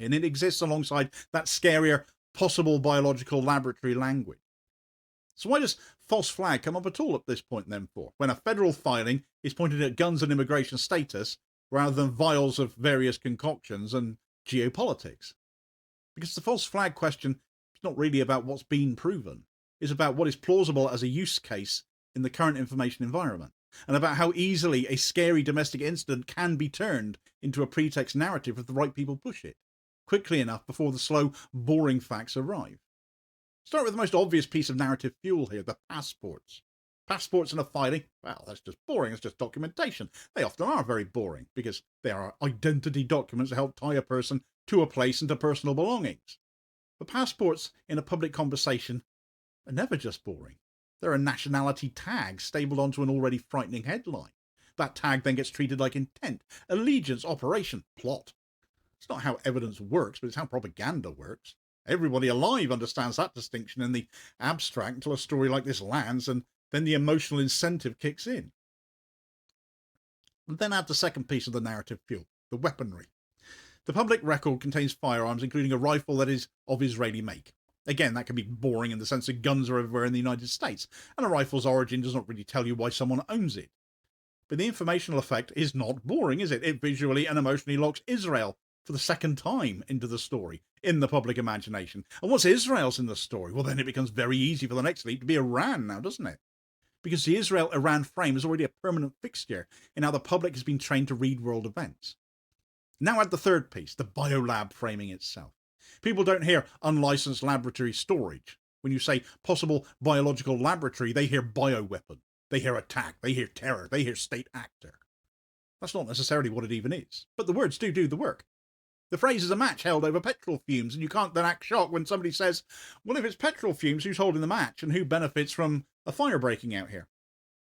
And it exists alongside that scarier possible biological laboratory language. So why does false flag come up at all at this point then for, when a federal filing is pointed at guns and immigration status rather than vials of various concoctions and geopolitics? Because the false flag question is not really about what's been proven. It's about what is plausible as a use case in the current information environment, and about how easily a scary domestic incident can be turned into a pretext narrative if the right people push it, quickly enough before the slow, boring facts arrive. Start with the most obvious piece of narrative fuel here, the passports. Passports in a filing, well, that's just boring, it's just documentation. They often are very boring, because they are identity documents that help tie a person to a place and to personal belongings. But passports in a public conversation are never just boring. They're a nationality tag stapled onto an already frightening headline. That tag then gets treated like intent, allegiance, operation, plot. It's not how evidence works, but it's how propaganda works. Everybody alive understands that distinction in the abstract until a story like this lands, and then the emotional incentive kicks in. And then add the second piece of the narrative fuel, the weaponry. The public record contains firearms, including a rifle that is of Israeli make. Again, that can be boring in the sense that guns are everywhere in the United States, and a rifle's origin does not really tell you why someone owns it. But the informational effect is not boring, is it? It visually and emotionally locks Israel for the second time into the story, in the public imagination. And once Israel's in the story, well, then it becomes very easy for the next lead to be Iran now, doesn't it? Because the Israel-Iran frame is already a permanent fixture in how the public has been trained to read world events. Now add the third piece, the Biolab framing itself. People don't hear unlicensed laboratory storage. When you say possible biological laboratory, they hear bioweapon, they hear attack, they hear terror, they hear state actor. That's not necessarily what it even is, but the words do the work. The phrase is a match held over petrol fumes, and you can't then act shocked when somebody says, well, if it's petrol fumes, who's holding the match and who benefits from a fire breaking out here?